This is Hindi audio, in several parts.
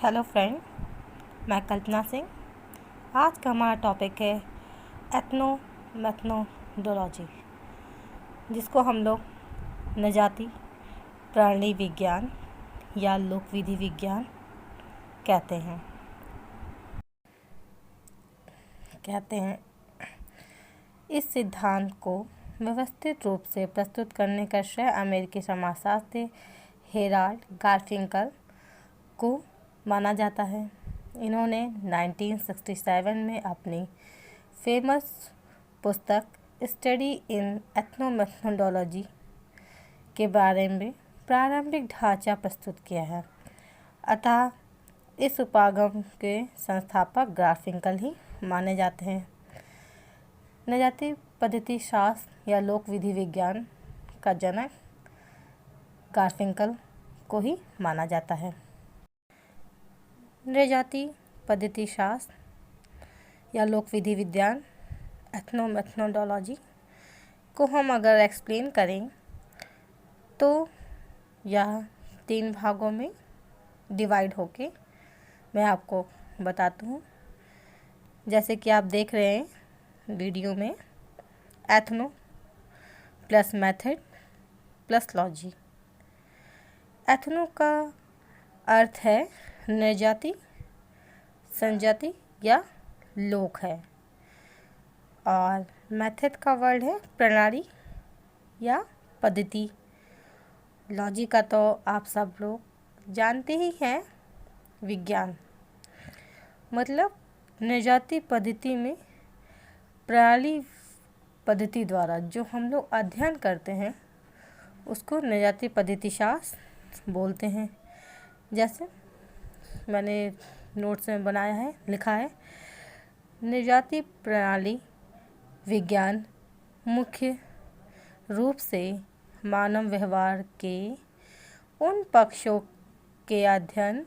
हेलो फ्रेंड, मैं कल्पना सिंह। आज का हमारा टॉपिक है एथनोमेथनोडोलॉजी, जिसको हम लोग नजाति प्राणी विज्ञान या लोकविधि विज्ञान कहते हैं। इस सिद्धांत को व्यवस्थित रूप से प्रस्तुत करने का श्रेय अमेरिकी समाजशास्त्री हेराल्ड गारफिंकल को माना जाता है। इन्होंने 1967 में अपनी फेमस पुस्तक स्टडी इन एथनोमेथनोडोलॉजी के बारे में प्रारंभिक ढांचा प्रस्तुत किया है। अतः इस उपागम के संस्थापक गारफिंकल ही माने जाते हैं। नजाति पद्धति शास्त्र या लोक विधि विज्ञान का जनक गारफिंकल को ही माना जाता है। नृजाति पद्धति शास्त्र या लोक विधि विज्ञान एथनोमेथनोडोलॉजी को हम अगर एक्सप्लेन करें तो यह 3 भागों में डिवाइड होके मैं आपको बताती हूँ। जैसे कि आप देख रहे हैं वीडियो में, ethno plus method plus logy. Ethno का अर्थ है नृजाति, संजाति या लोक है, और मेथड का वर्ड है प्रणाली या पद्धति। लॉजी का तो आप सब लोग जानते ही हैं, विज्ञान। मतलब नृजाति पद्धति में प्रणाली पद्धति द्वारा जो हम लोग अध्ययन करते हैं उसको नृजाति पद्धति शास्त्र बोलते हैं। जैसे मैंने नोट्स में बनाया है, लिखा है, नृजाति प्रणाली विज्ञान मुख्य रूप से मानव व्यवहार के उन पक्षों के अध्ययन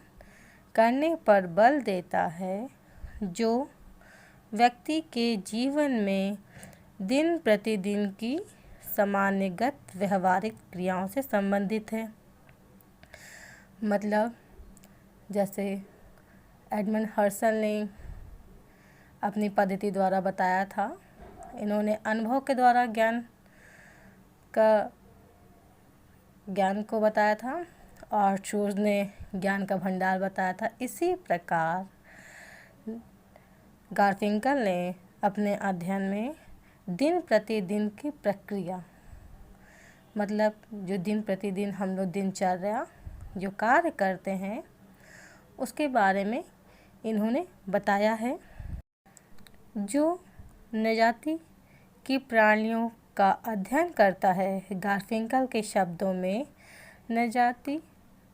करने पर बल देता है जो व्यक्ति के जीवन में दिन प्रतिदिन की सामान्यगत व्यवहारिक क्रियाओं से संबंधित है। मतलब जैसे एडमंड हर्सल ने अपनी पद्धति द्वारा बताया था, इन्होंने अनुभव के द्वारा ज्ञान को बताया था, और शोज ने ज्ञान का भंडार बताया था। इसी प्रकार गारफिंकल ने अपने अध्ययन में दिन प्रतिदिन की प्रक्रिया, मतलब जो दिन प्रतिदिन हम लोग दिनचर्या जो कार्य करते हैं उसके बारे में इन्होंने बताया है। जो नृजाति की प्राणियों का अध्ययन करता है, गारफिंकल के शब्दों में नृजाति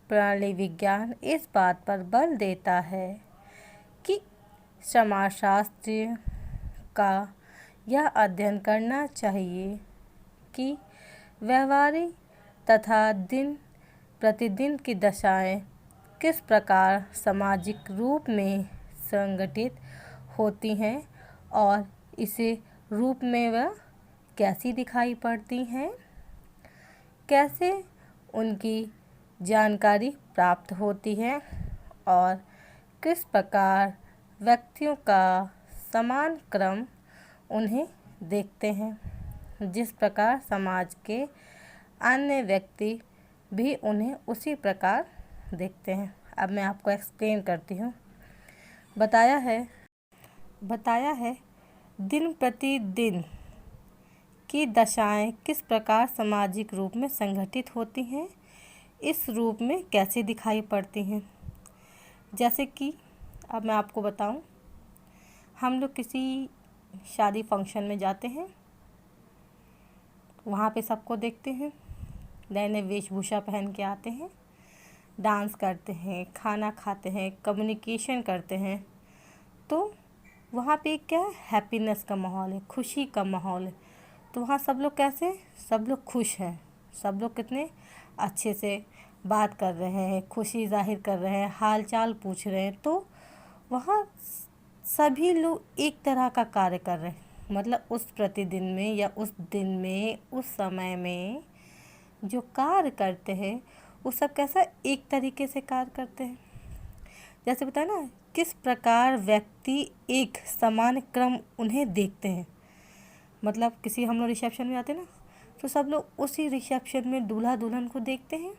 प्राणी विज्ञान इस बात पर बल देता है कि समाजशास्त्री का यह अध्ययन करना चाहिए कि व्यवहारिक तथा दिन प्रतिदिन की दशाएं किस प्रकार सामाजिक रूप में संगठित होती हैं और इसे रूप में वह कैसी दिखाई पड़ती हैं, कैसे उनकी जानकारी प्राप्त होती है, और किस प्रकार व्यक्तियों का समान क्रम उन्हें देखते हैं, जिस प्रकार समाज के अन्य व्यक्ति भी उन्हें उसी प्रकार देखते हैं। अब मैं आपको एक्सप्लेन करती हूँ। बताया है दिन प्रतिदिन की दशाएं किस प्रकार सामाजिक रूप में संगठित होती हैं, इस रूप में कैसे दिखाई पड़ती हैं। जैसे कि अब मैं आपको बताऊं, हम लोग किसी शादी फंक्शन में जाते हैं, वहाँ पे सबको देखते हैं, नए नए वेशभूषा पहन के आते हैं, डांस करते हैं, खाना खाते हैं, कम्युनिकेशन करते हैं, तो वहाँ पे क्या हैप्पीनेस का माहौल है, खुशी का माहौल है। तो वहाँ सब लोग कैसे, सब लोग खुश हैं, सब लोग कितने अच्छे से बात कर रहे हैं, खुशी जाहिर कर रहे हैं, हाल चाल पूछ रहे हैं। तो वहाँ सभी लोग एक तरह का कार्य कर रहे हैं, मतलब उस प्रतिदिन में या उस दिन में उस समय में जो कार्य करते हैं वो सब कैसा एक तरीके से कार्य करते हैं। जैसे बताया ना, किस प्रकार व्यक्ति एक समान क्रम उन्हें देखते हैं। मतलब किसी हम लोग रिसेप्शन में आते हैं ना, तो सब लोग उसी रिसेप्शन में दूल्हा दुल्हन को देखते हैं,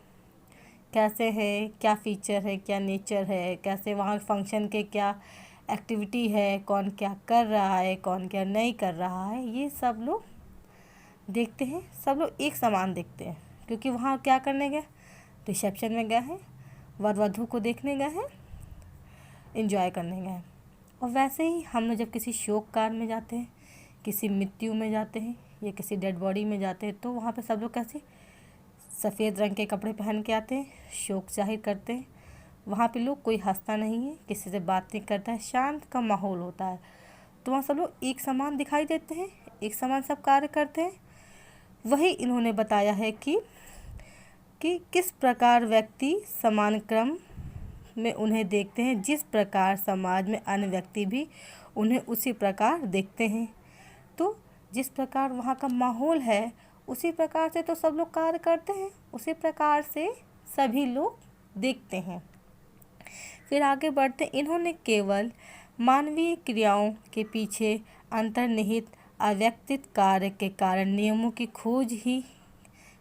कैसे है, क्या फीचर है, क्या नेचर है, कैसे वहाँ फंक्शन के क्या एक्टिविटी है, कौन क्या कर रहा है, कौन क्या नहीं कर रहा है, ये सब लोग देखते हैं। सब लोग एक समान देखते हैं, क्योंकि वहाँ क्या करने गए, रिसेप्शन में गए हैं, वर वधू को देखने गए हैं, एंजॉय करने गए हैं। और वैसे ही हम लोग जब किसी शोक कार में जाते हैं, किसी मृत्यु में जाते हैं या किसी डेड बॉडी में जाते हैं, तो वहाँ पे सब लोग कैसे सफ़ेद रंग के कपड़े पहन के आते हैं, शोक जाहिर करते हैं। वहाँ पे लोग कोई हंसता नहीं है, किसी से बात नहीं करता है, शांत का माहौल होता है। तो वहाँ सब लोग एक समान दिखाई देते हैं, एक समान सब कार्य करते हैं। वही इन्होंने बताया है कि किस प्रकार व्यक्ति समान क्रम में उन्हें देखते हैं, जिस प्रकार समाज में अन्य व्यक्ति भी उन्हें उसी प्रकार देखते हैं। तो जिस प्रकार वहाँ का माहौल है, उसी प्रकार से तो सब लोग कार्य करते हैं, उसी प्रकार से सभी लोग देखते हैं। फिर आगे बढ़ते, इन्होंने केवल मानवीय क्रियाओं के पीछे अंतर्निहित अव्यक्तित कार्य के कारण नियमों की खोज ही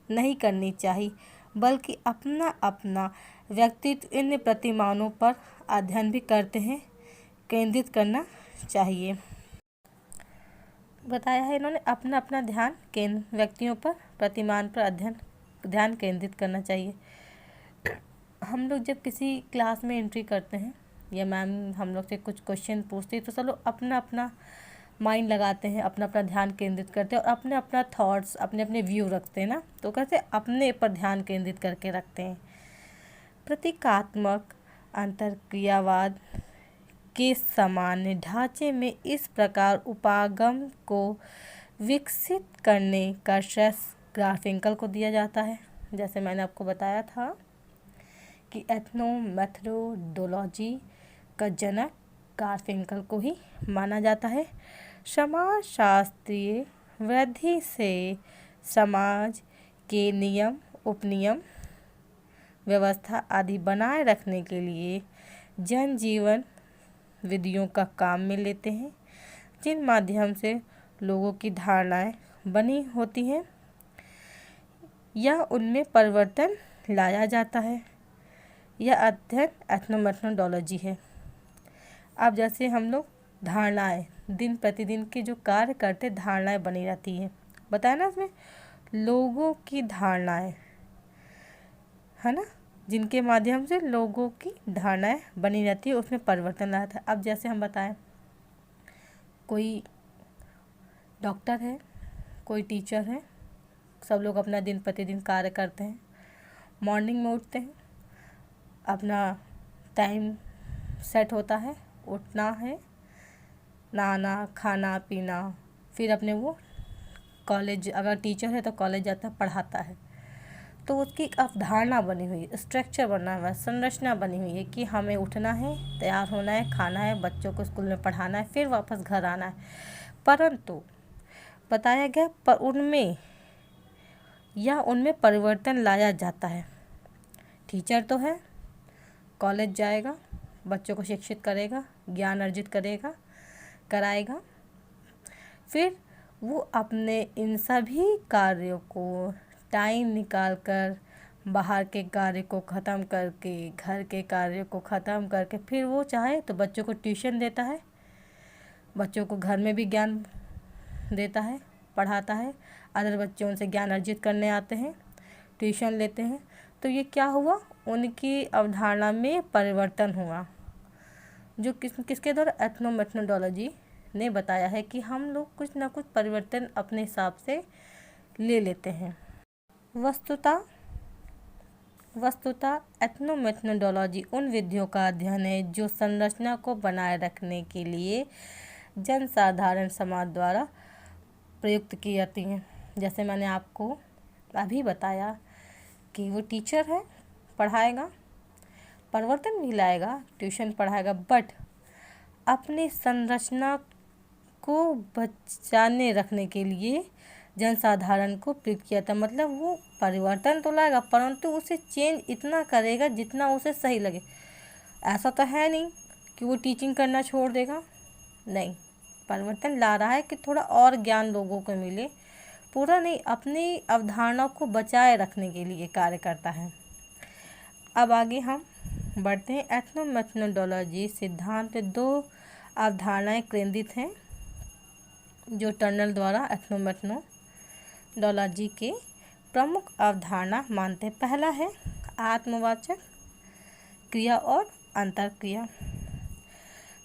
नहीं करनी चाहिए, बल्कि अपना अपना व्यक्तित्व इन प्रतिमानों पर अध्ययन भी करते हैं, केंद्रित करना चाहिए। बताया है इन्होंने, अपना अपना ध्यान केंद्र व्यक्तियों पर, प्रतिमान पर ध्यान केंद्रित करना चाहिए। हम लोग जब किसी क्लास में एंट्री करते हैं या मैम हम लोग से कुछ क्वेश्चन पूछती है, तो सब लोग अपना अपना माइंड लगाते हैं, अपना अपना ध्यान केंद्रित करते हैं और अपने अपना थॉट्स, अपने अपने व्यू रखते हैं ना, तो कैसे अपने पर ध्यान केंद्रित करके रखते हैं। प्रतीकात्मक अंतर्क्रियावाद के सामान्य ढांचे में इस प्रकार उपागम को विकसित करने का श्रेय गारफिंकल को दिया जाता है। जैसे मैंने आपको बताया था कि एथनोमेथोडोलॉजी का जनक गारफिंकल को ही माना जाता है। समाजशास्त्रीय वृद्धि से समाज के नियम, उपनियम, व्यवस्था आदि बनाए रखने के लिए जनजीवन विधियों का काम में लेते हैं, जिन माध्यम से लोगों की धारणाएं बनी होती हैं या उनमें परिवर्तन लाया जाता है। यह अध्ययन एथनोमेथोडोलॉजी है। अब जैसे हम लोग धारणाएं, दिन प्रतिदिन के जो कार्य करते धारणाएं बनी रहती हैं, बताया ना इसमें लोगों की धारणाएं है ना, जिनके माध्यम से लोगों की धारणाएं बनी रहती है, उसमें परिवर्तन लाता है। अब जैसे हम बताएं, कोई डॉक्टर है, कोई टीचर है, सब लोग अपना दिन प्रतिदिन कार्य करते हैं, मॉर्निंग में उठते हैं, अपना टाइम सेट होता है, उठना है, नहाना, खाना पीना, फिर अपने वो कॉलेज, अगर टीचर है तो कॉलेज जाता है, पढ़ाता है। तो उसकी एक अवधारणा बनी हुई है, स्ट्रक्चर बना हुआ है, संरचना बनी हुई है कि हमें उठना है, तैयार होना है, खाना है, बच्चों को स्कूल में पढ़ाना है, फिर वापस घर आना है। परंतु बताया गया पर उनमें परिवर्तन लाया जाता है। टीचर तो है, कॉलेज जाएगा, बच्चों को शिक्षित करेगा, ज्ञान अर्जित कराएगा, फिर वो अपने इन सभी कार्यों को टाइम निकाल कर, बाहर के कार्य को ख़त्म करके, घर के कार्य को ख़त्म करके, फिर वो चाहे तो बच्चों को ट्यूशन देता है, बच्चों को घर में भी ज्ञान देता है, पढ़ाता है, अदर बच्चे उनसे ज्ञान अर्जित करने आते हैं, ट्यूशन लेते हैं। तो ये क्या हुआ, उनकी अवधारणा में परिवर्तन हुआ, जो किसके द्वारा, एथनोमेथोडोलॉजी ने बताया है कि हम लोग कुछ ना कुछ परिवर्तन अपने हिसाब से ले लेते हैं। वस्तुतः एथनोमेथोडोलॉजी उन विधियों का अध्ययन है जो संरचना को बनाए रखने के लिए जनसाधारण समाज द्वारा प्रयुक्त की जाती हैं। जैसे मैंने आपको अभी बताया कि वो टीचर है, पढ़ाएगा, परिवर्तन भी लाएगा, ट्यूशन पढ़ाएगा, बट अपनी संरचना को बचाने रखने के लिए जनसाधारण को प्रयुक्त किया था। मतलब वो परिवर्तन तो लाएगा, परंतु उसे चेंज इतना करेगा जितना उसे सही लगे। ऐसा तो है नहीं कि वो टीचिंग करना छोड़ देगा, नहीं, परिवर्तन ला रहा है कि थोड़ा और ज्ञान लोगों को मिले, पूरा नहीं, अपनी अवधारणा को बचाए रखने के लिए कार्य करता है। अब आगे हम बढ़ते हैं। एथनोमेथनोडोलॉजी सिद्धांत में 2 अवधारणाएं केंद्रित हैं जो टर्नर द्वारा एथनोमेथनोडोलॉजी के प्रमुख अवधारणा मानते हैं। पहला है आत्मवाचक क्रिया और अंतरक्रिया।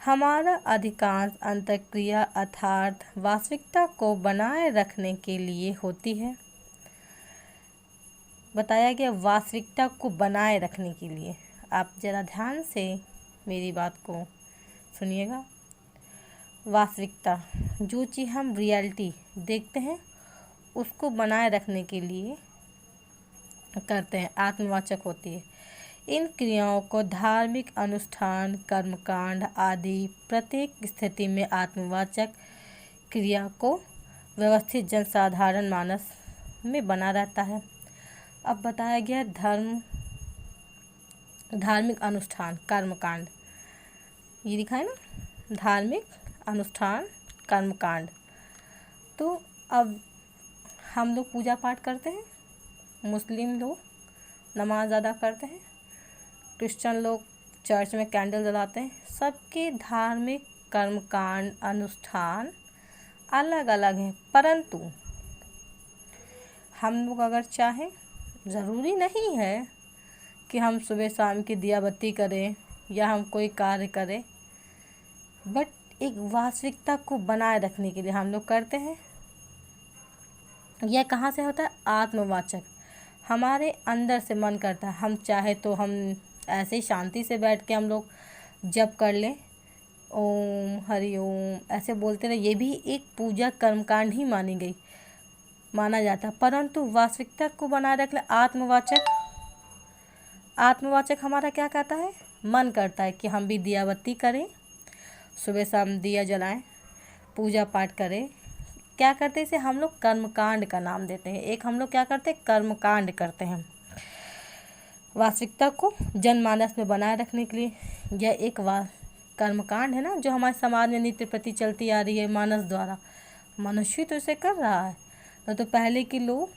हमारा अधिकांश अंतरक्रिया अर्थात वास्तविकता को बनाए रखने के लिए होती है। बताया गया वास्तविकता को बनाए रखने के लिए। आप ज़रा ध्यान से मेरी बात को सुनिएगा। वास्तविकता, जो चीज़ हम रियलिटी देखते हैं उसको बनाए रखने के लिए करते हैं, आत्मवाचक होती है। इन क्रियाओं को धार्मिक अनुष्ठान, कर्मकांड आदि प्रत्येक स्थिति में आत्मवाचक क्रिया को व्यवस्थित जनसाधारण मानस में बना रहता है। अब बताया गया धार्मिक अनुष्ठान, कर्मकांड, ये लिखा है ना, धार्मिक अनुष्ठान कर्मकांड। तो अब हम लोग पूजा पाठ करते हैं, मुस्लिम लोग नमाज अदा करते हैं, क्रिश्चियन लोग चर्च में कैंडल जलाते हैं। सबके धार्मिक कर्मकांड अनुष्ठान अलग अलग हैं, परंतु हम लोग अगर चाहें, ज़रूरी नहीं है कि हम सुबह शाम की दिया बत्ती करें या हम कोई कार्य करें, बट एक वास्तविकता को बनाए रखने के लिए हम लोग करते हैं। यह कहाँ से होता है? आत्मवाचक, हमारे अंदर से मन करता है। हम चाहे तो हम ऐसे ही शांति से बैठ के हम लोग जप कर लें, ओम हरि ओम ऐसे बोलते रहे, ये भी एक पूजा कर्मकांड ही माना जाता है। परंतु वास्तविकता को बनाए रखने आत्मवाचक हमारा क्या कहता है? मन करता है कि हम भी दिया बत्ती करें, सुबह शाम दिया जलाएं, पूजा पाठ करें। क्या करते हैं? इसे हम लोग कर्मकांड का नाम देते हैं। एक हम लोग क्या करते हैं? कर्मकांड करते हैं। वास्तविकता को जनमानस में बनाए रखने के लिए यह एक कर्मकांड है ना, जो हमारे समाज में नित्य प्रति चलती आ रही है मानस द्वारा। मनुष्य तो इसे कर रहा है। तो पहले के लोग,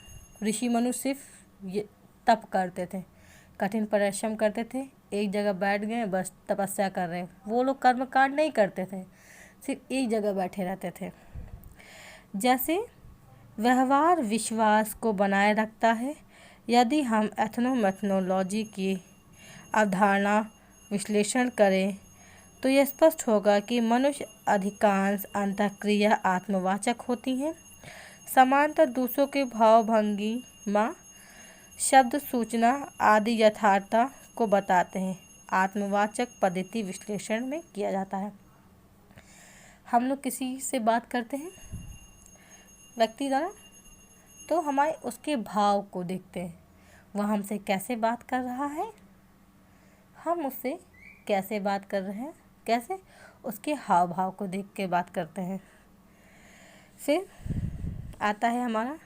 ऋषि मनु सिर्फ ये तप करते थे, कठिन परिश्रम करते थे, एक जगह बैठ गए बस तपस्या कर रहे हैं। वो लोग कर्मकांड नहीं करते थे, सिर्फ एक जगह बैठे रहते थे। जैसे व्यवहार विश्वास को बनाए रखता है। यदि हम एथनोमेथनोलॉजी की अवधारणा विश्लेषण करें तो यह स्पष्ट होगा कि मनुष्य अधिकांश अंतःक्रिया आत्मवाचक होती हैं। समांतर दूसरों के भाव भंगिमा, शब्द सूचना आदि यथार्थता को बताते हैं। आत्मवाचक पद्धति विश्लेषण में किया जाता है। हम लोग किसी से बात करते हैं व्यक्ति द्वारा, तो हमारे उसके भाव को देखते हैं, वह हमसे कैसे बात कर रहा है, हम उससे कैसे बात कर रहे हैं, कैसे उसके हाव भाव को देख के बात करते हैं। फिर आता है हमारा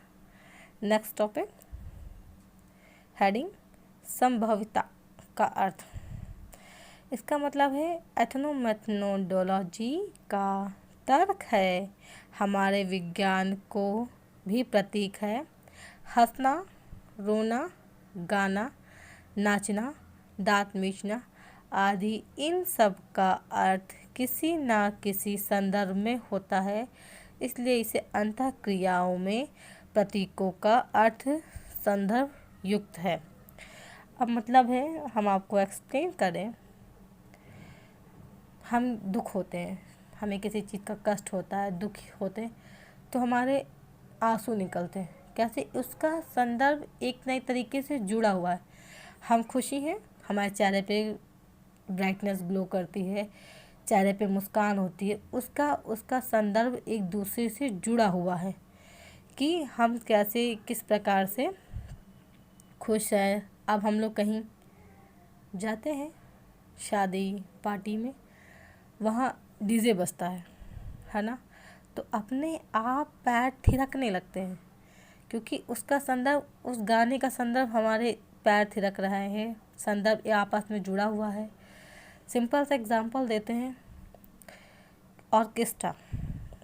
नेक्स्ट टॉपिक, हेडिंग संभाव्यता का अर्थ। इसका मतलब है एथनोमेथनोडोलॉजी का तर्क है हमारे विज्ञान को भी प्रतीक है। हंसना, रोना, गाना, नाचना, दांत मीचना आदि इन सब का अर्थ किसी न किसी संदर्भ में होता है, इसलिए इसे अंतःक्रियाओं में प्रतीकों का अर्थ संदर्भ युक्त है। अब मतलब है, हम आपको एक्सप्लेन करें, हम दुख होते हैं, हमें किसी चीज़ का कष्ट होता है, दुख होते हैं, तो हमारे आंसू निकलते हैं। कैसे? उसका संदर्भ एक नए तरीके से जुड़ा हुआ है। हम खुशी हैं, हमारे चेहरे पे ब्राइटनेस ग्लो करती है, चेहरे पे मुस्कान होती है, उसका संदर्भ एक दूसरे से जुड़ा हुआ है कि हम कैसे, किस प्रकार से खुश हैं। अब हम लोग कहीं जाते हैं शादी पार्टी में, वहाँ डीजे बजता है ना, तो अपने आप पैर थिरकने लगते हैं, क्योंकि उसका संदर्भ, उस गाने का संदर्भ हमारे पैर थिरक रहा है, संदर्भ आपस में जुड़ा हुआ है। सिंपल सा एग्जांपल देते हैं। ऑर्केस्ट्रा,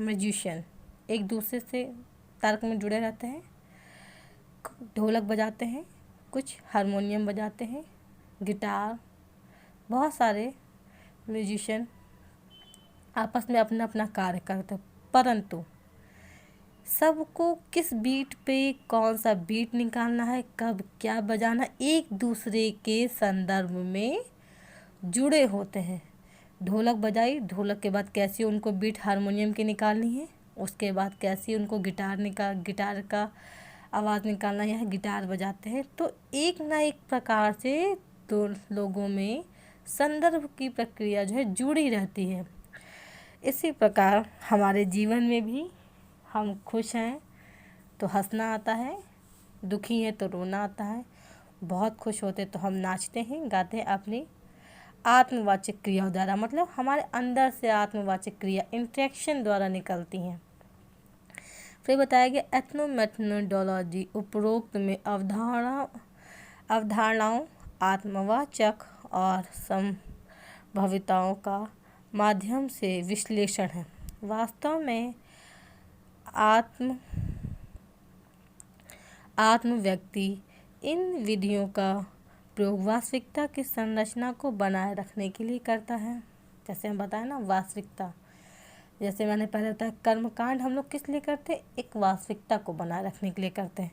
म्यूजिशियन एक दूसरे से तर्क में जुड़े रहते हैं, ढोलक बजाते हैं, कुछ हारमोनियम बजाते हैं, गिटार, बहुत सारे म्यूजिशियन आपस में अपना अपना कार्य करते हैं, परंतु सबको किस बीट पे कौन सा बीट निकालना है, कब क्या बजाना, एक दूसरे के संदर्भ में जुड़े होते हैं। ढोलक बजाई, ढोलक के बाद कैसी उनको बीट हारमोनियम की निकालनी है, उसके बाद कैसी उनको गिटार का आवाज़ निकालना है, गिटार बजाते हैं। तो एक ना एक प्रकार से दो लोगों में संदर्भ की प्रक्रिया जो है जुड़ी रहती है। इसी प्रकार हमारे जीवन में भी हम खुश हैं तो हंसना आता है, दुखी हैं तो रोना आता है, बहुत खुश होते तो हम नाचते हैं, गाते हैं, अपनी आत्मवाचक क्रिया द्वारा, मतलब हमारे अंदर से आत्मवाचक क्रिया इंट्रैक्शन द्वारा निकलती हैं। फिर बताया गया एथनोमेथोडोलॉजी उपरोक्त में अवधारणाओं, आत्मवाचक और संभाविताओं का माध्यम से विश्लेषण है। वास्तव में आत्म व्यक्ति इन विधियों का प्रयोग वास्तविकता की संरचना को बनाए रखने के लिए करता है। जैसे हम बताए ना, वास्तविकता, जैसे मैंने पहले बताया कर्मकांड हम लोग किस लिए करते हैं, एक वास्तविकता को बनाए रखने के लिए करते हैं।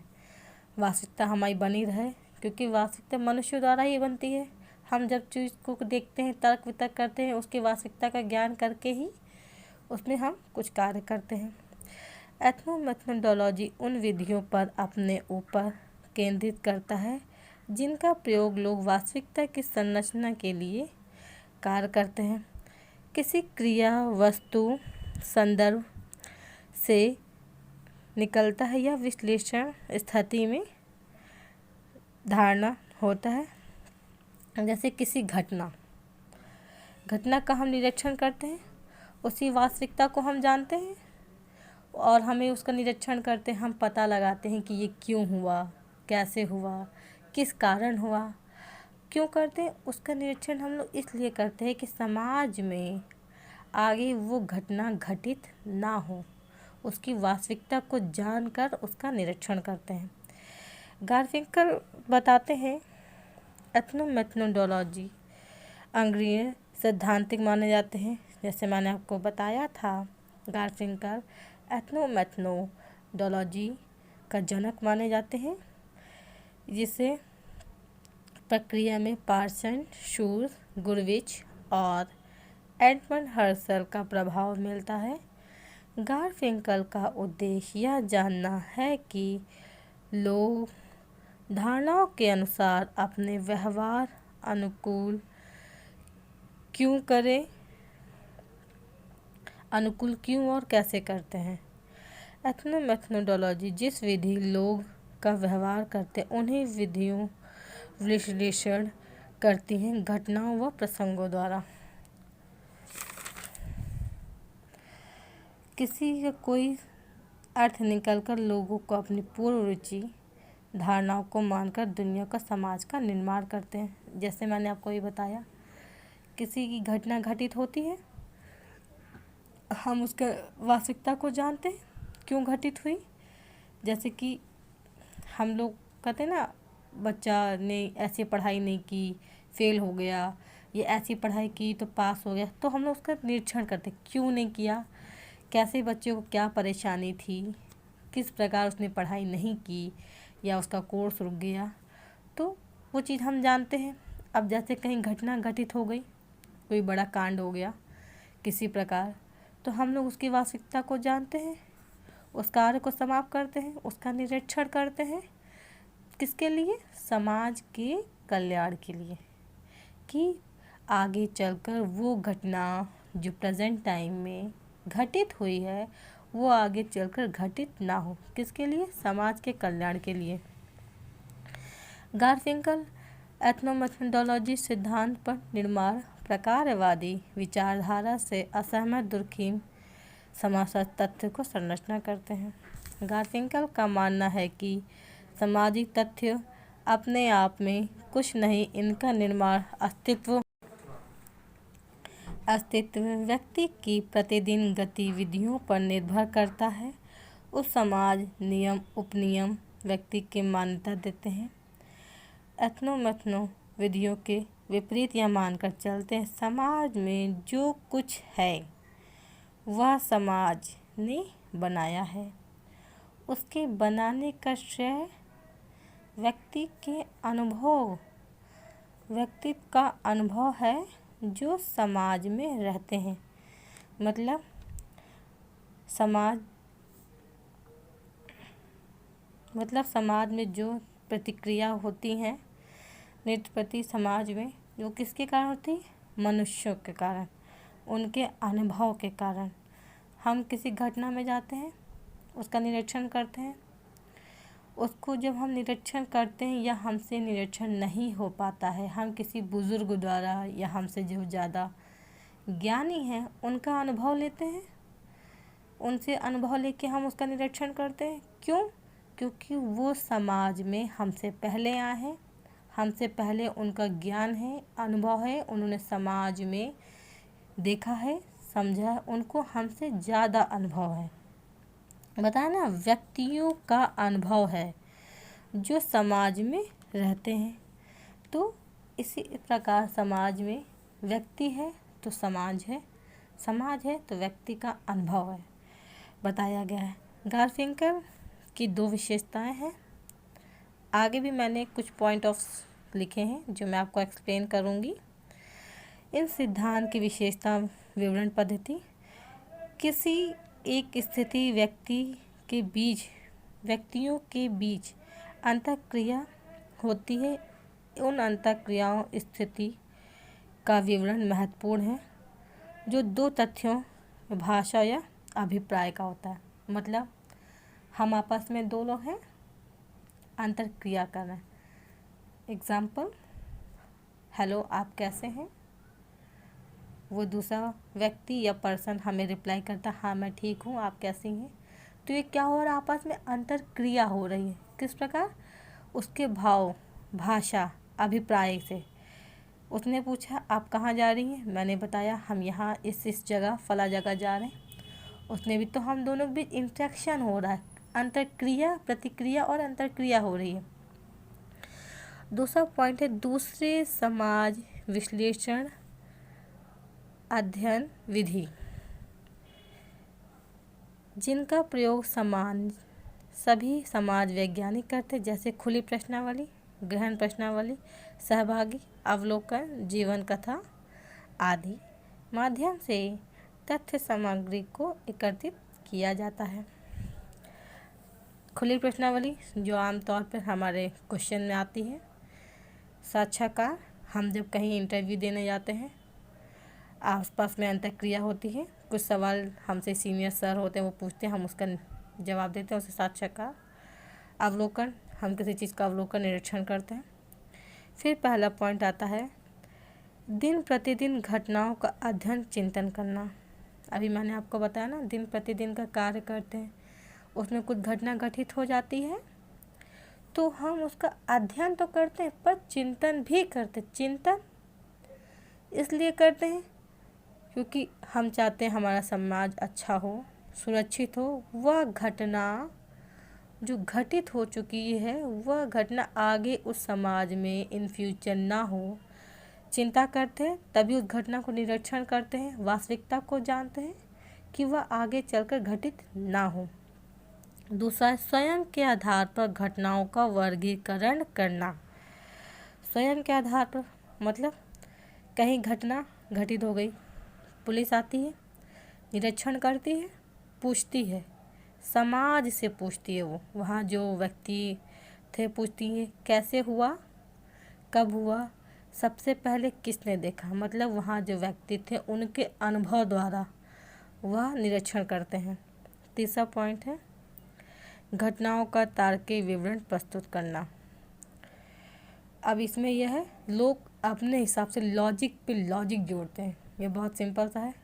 वास्तविकता हमारी बनी रहे, क्योंकि वास्तविकता मनुष्य द्वारा ही बनती है। हम जब चीज़ को देखते हैं, तर्क वितर्क करते हैं, उसकी वास्तविकता का ज्ञान करके ही उसमें हम कुछ कार्य करते हैं। एथनोमेथोडोलॉजी उन विधियों पर अपने ऊपर केंद्रित करता है जिनका प्रयोग लोग वास्तविकता की संरचना के लिए कार्य करते हैं। किसी क्रिया, वस्तु, संदर्भ से निकलता है या विश्लेषण स्थिति में धारणा होता है। जैसे किसी घटना का हम निरीक्षण करते हैं, उसी वास्तविकता को हम जानते हैं और हमें उसका निरीक्षण करते हैं, हम पता लगाते हैं कि ये क्यों हुआ, कैसे हुआ, किस कारण हुआ, क्यों करते हैं। उसका निरीक्षण हम लोग इसलिए करते हैं कि समाज में आगे वो घटना घटित ना हो, उसकी वास्तविकता को जानकर उसका निरीक्षण करते हैं। गारफिंकल बताते हैं एथनोमेथोडोलॉजी अंग्रेजी सैद्धांतिक माने जाते हैं। जैसे मैंने आपको बताया था, गारफिंकल एथनोमेथोडोलॉजी का जनक माने जाते हैं, जिसे प्रक्रिया में पार्सन, शूर, गुरविच और एडमंड हर्सल का प्रभाव मिलता है। गारफिंकल का उद्देश्य यह जानना है कि लोग धारणाओं के अनुसार अपने व्यवहार अनुकूल क्यों और कैसे करते हैं। एथनोमेथोडोलॉजी जिस विधि लोग का व्यवहार करते हैं उन्हीं विधियों विश्लेषण करती हैं घटनाओं व प्रसंगों द्वारा। किसी का कोई अर्थ निकलकर लोगों को अपनी पूर्व रुचि धारणाओं को मानकर दुनिया का, समाज का निर्माण करते हैं। जैसे मैंने आपको ये बताया, किसी की घटना घटित होती है, हम उसका वास्तविकता को जानते हैं क्यों घटित हुई। जैसे कि हम लोग कहते हैं ना, बच्चा ने ऐसी पढ़ाई नहीं की, फेल हो गया, ये ऐसी पढ़ाई की तो पास हो गया, तो हम लोग उसका निरीक्षण करते क्यों नहीं किया, कैसे बच्चे को क्या परेशानी थी, किस प्रकार उसने पढ़ाई नहीं की या उसका कोर्स रुक गया, तो वो चीज़ हम जानते हैं। अब जैसे कहीं घटना घटित हो गई, कोई बड़ा कांड हो गया किसी प्रकार, तो हम लोग उसकी वास्तविकता को जानते हैं, उस कार्य को समाप्त करते हैं, उसका निरीक्षण करते हैं। किसके लिए? समाज के कल्याण के लिए, कि आगे चलकर वो घटना जो प्रेजेंट टाइम में घटित हुई है वो आगे चलकर घटित ना हो। किसके लिए? समाज के कल्याण के लिए। गारफिंकल एथनोमेथोडोलॉजी सिद्धांत पर निर्माण प्रकारवादी विचारधारा से असहमत दुर्खिम समाजशास्त्र तथ्य को संरचना करते हैं। गारफिंकल का मानना है कि सामाजिक तथ्य अपने आप में कुछ नहीं, इनका निर्माण अस्तित्व अस्तित्व व्यक्ति की प्रतिदिन गतिविधियों पर निर्भर करता है। उस समाज नियम उपनियम व्यक्ति की मान्यता देते हैं। एथनो विधियों के विपरीत यह मानकर चलते हैं समाज में जो कुछ है वह समाज ने बनाया है। उसके बनाने का श्रेय व्यक्तित्व का अनुभव है जो समाज में रहते हैं। मतलब समाज में जो प्रतिक्रिया होती हैं नृत्य प्रति समाज में, जो किसके कारण होती है? मनुष्यों के कारण, उनके अनुभव के कारण। हम किसी घटना में जाते हैं, उसका निरीक्षण करते हैं। उसको जब हम निरीक्षण करते हैं या हमसे निरीक्षण नहीं हो पाता है, हम किसी बुज़ुर्ग द्वारा या हमसे जो ज़्यादा ज्ञानी हैं उनका अनुभव लेते हैं। उनसे अनुभव लेके हम उसका निरीक्षण करते हैं। क्यों? क्योंकि वो समाज में हमसे पहले आए हैं, हमसे पहले उनका ज्ञान है, अनुभव है, उन्होंने समाज में देखा है, समझा है, उनको हमसे ज़्यादा अनुभव है। बताया ना, व्यक्तियों का अनुभव है जो समाज में रहते हैं। तो इसी प्रकार समाज में व्यक्ति है तो समाज है, समाज है तो व्यक्ति का अनुभव है, बताया गया है। गारफिंकल की 2 विशेषताएं हैं। आगे भी मैंने कुछ पॉइंट ऑफ लिखे हैं जो मैं आपको एक्सप्लेन करूंगी। इन सिद्धांत की विशेषता विवरण पद्धति। किसी एक स्थिति व्यक्तियों के बीच अंतःक्रिया होती है। उन अंतःक्रियाओं स्थिति का विवरण महत्वपूर्ण है जो 2 तथ्यों भाषा या अभिप्राय का होता है। मतलब हम आपस में 2 लोग हैं, अंतर्क्रिया कर रहे हैं। एग्जाम्पल, हेलो आप कैसे हैं। वो दूसरा व्यक्ति या पर्सन हमें रिप्लाई करता, हाँ मैं ठीक हूँ, आप कैसी हैं। तो ये क्या हो रहा है? आपस में अंतर्क्रिया हो रही है। किस प्रकार? उसके भाव, भाषा, अभिप्राय से। उसने पूछा आप कहाँ जा रही हैं, मैंने बताया हम यहाँ इस जगह फला जगह जा रहे हैं। उसने भी, तो हम दोनों के बीच इंटरेक्शन हो रहा है, अंतर्क्रिया, प्रतिक्रिया और अंतर्क्रिया हो रही है। दूसरा पॉइंट है दूसरे समाज विश्लेषण अध्ययन विधि, जिनका प्रयोग सभी समाज वैज्ञानिक करते, जैसे खुली प्रश्नावली, गहन प्रश्नावली, सहभागी अवलोकन, जीवन कथा आदि माध्यम से तथ्य सामग्री को एकत्रित किया जाता है। खुली प्रश्नावली जो आमतौर पर हमारे क्वेश्चन में आती है। साक्षात्कार, हम जब कहीं इंटरव्यू देने जाते हैं, आसपास में अंतःक्रिया होती है, कुछ सवाल हमसे सीनियर सर होते हैं वो पूछते हैं, हम उसका जवाब देते हैं, उसे साक्षात्कार। अवलोकन, हम किसी चीज़ का अवलोकन निरीक्षण करते हैं। फिर पहला पॉइंट आता है दिन प्रतिदिन घटनाओं का अध्ययन चिंतन करना। अभी मैंने आपको बताया ना, दिन प्रतिदिन का कार्य करते हैं, उसमें कुछ घटना घटित हो जाती है तो हम उसका अध्ययन तो करते हैं पर चिंतन भी करते। चिंतन इसलिए करते हैं क्योंकि हम चाहते हैं हमारा समाज अच्छा हो, सुरक्षित हो। वह घटना जो घटित हो चुकी है, वह घटना आगे उस समाज में इन फ्यूचर ना हो, चिंता करते हैं। तभी उस घटना को निरीक्षण करते हैं, वास्तविकता को जानते हैं कि वह आगे चलकर घटित ना हो। दूसरा, स्वयं के आधार पर घटनाओं का वर्गीकरण करना। स्वयं के आधार पर मतलब कहीं घटना घटित हो गई, पुलिस आती है, निरीक्षण करती है, पूछती है, समाज से पूछती है। वो वहाँ जो व्यक्ति थे पूछती है कैसे हुआ, कब हुआ, सबसे पहले किसने देखा। मतलब वहाँ जो व्यक्ति थे उनके अनुभव द्वारा वह निरीक्षण करते हैं। तीसरा पॉइंट है घटनाओं का तार्किक विवरण प्रस्तुत करना। अब इसमें यह है लोग अपने हिसाब से लॉजिक पे लॉजिक जोड़ते हैं। ये बहुत सिंपल सा है।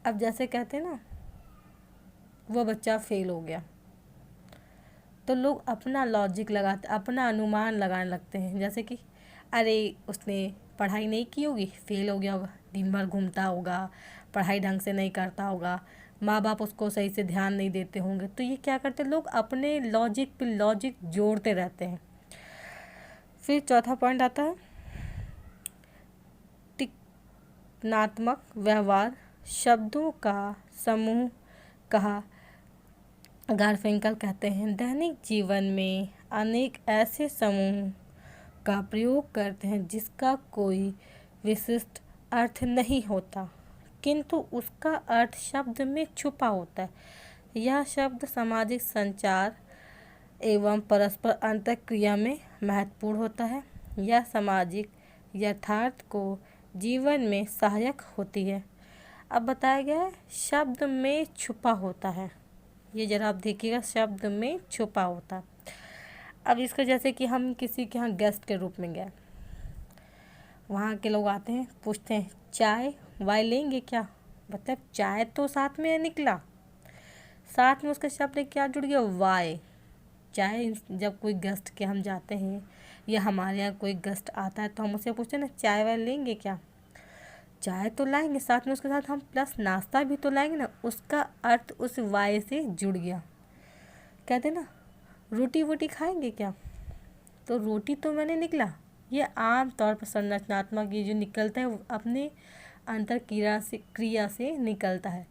अब जैसे कहते हैं ना, वो बच्चा फेल हो गया, तो लोग अपना लॉजिक लगाते, अपना अनुमान लगाने लगते हैं। जैसे कि अरे उसने पढ़ाई नहीं की होगी, फेल हो गया होगा, दिन भर घूमता होगा, पढ़ाई ढंग से नहीं करता होगा, माँ बाप उसको सही से ध्यान नहीं देते होंगे। तो ये क्या करते हैं, लोग अपने लॉजिक पे लॉजिक जोड़ते रहते हैं। फिर चौथा पॉइंट आता है टिकनात्मक व्यवहार, शब्दों का समूह कहा गारफिंकल कहते हैं, दैनिक जीवन में अनेक ऐसे समूह का प्रयोग करते हैं जिसका कोई विशिष्ट अर्थ नहीं होता, किंतु उसका अर्थ शब्द में छुपा होता है। यह शब्द सामाजिक संचार एवं परस्पर अंतःक्रिया में महत्वपूर्ण होता है। यह सामाजिक यथार्थ को जीवन में सहायक होती है। अब बताया गया है शब्द में छुपा होता है, ये जरा आप देखिएगा, शब्द में छुपा होता है। अब इसका जैसे कि हम किसी के यहाँ गेस्ट के रूप में गए, वहाँ के लोग आते हैं, पूछते हैं चाय वाय लेंगे क्या, मतलब चाय तो साथ में निकला, साथ में उसके शब्द क्या जुड़ गया, वाय। चाय, जब कोई गेस्ट के हम जाते हैं या हमारे यहाँ कोई गेस्ट आता है तो हम उससे पूछते हैं ना चाय वाय लेंगे क्या, चाय तो लाएंगे, साथ में उसके साथ हम प्लस नाश्ता भी तो लाएंगे ना, उसका अर्थ उस वाय से जुड़ गया। कहते ना रोटी वोटी खाएंगे क्या, तो रोटी तो मैंने निकला। ये आम तौर पर संरचनात्मक ये जो निकलता है वो अपने अंतर क्रिया से निकलता है।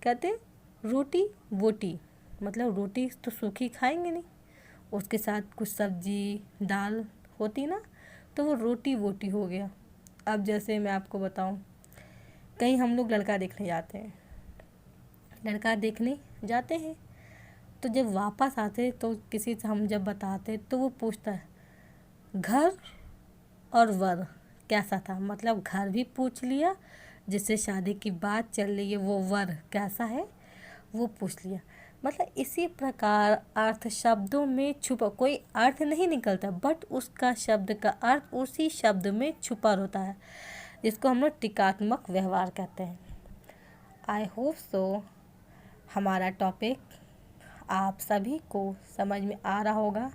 कहते रोटी वोटी, मतलब रोटी तो सूखी खाएंगे नहीं, उसके साथ कुछ सब्जी दाल होती ना, तो वो रोटी वोटी हो गया। अब जैसे मैं आपको बताऊं, कहीं हम लोग लड़का देखने जाते हैं, लड़का देखने जाते हैं तो जब वापस आते तो किसी से हम जब बताते तो वो पूछता है घर और वर कैसा था, मतलब घर भी पूछ लिया, जिससे शादी की बात चल रही है वो वर कैसा है वो पूछ लिया। मतलब इसी प्रकार अर्थ शब्दों में छुपा, कोई अर्थ नहीं निकलता बट उसका शब्द का अर्थ उसी शब्द में छुपा होता है, जिसको हम लोग टीकात्मक व्यवहार कहते हैं। आई होप सो हमारा टॉपिक आप सभी को समझ में आ रहा होगा।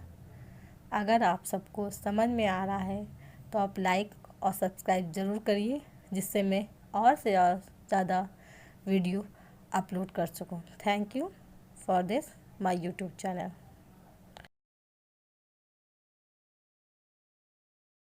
अगर आप सबको समझ में आ रहा है तो आप लाइक और सब्सक्राइब ज़रूर करिए, जिससे मैं और से और ज़्यादा वीडियो अपलोड कर सकूं। Thank you for this my YouTube channel.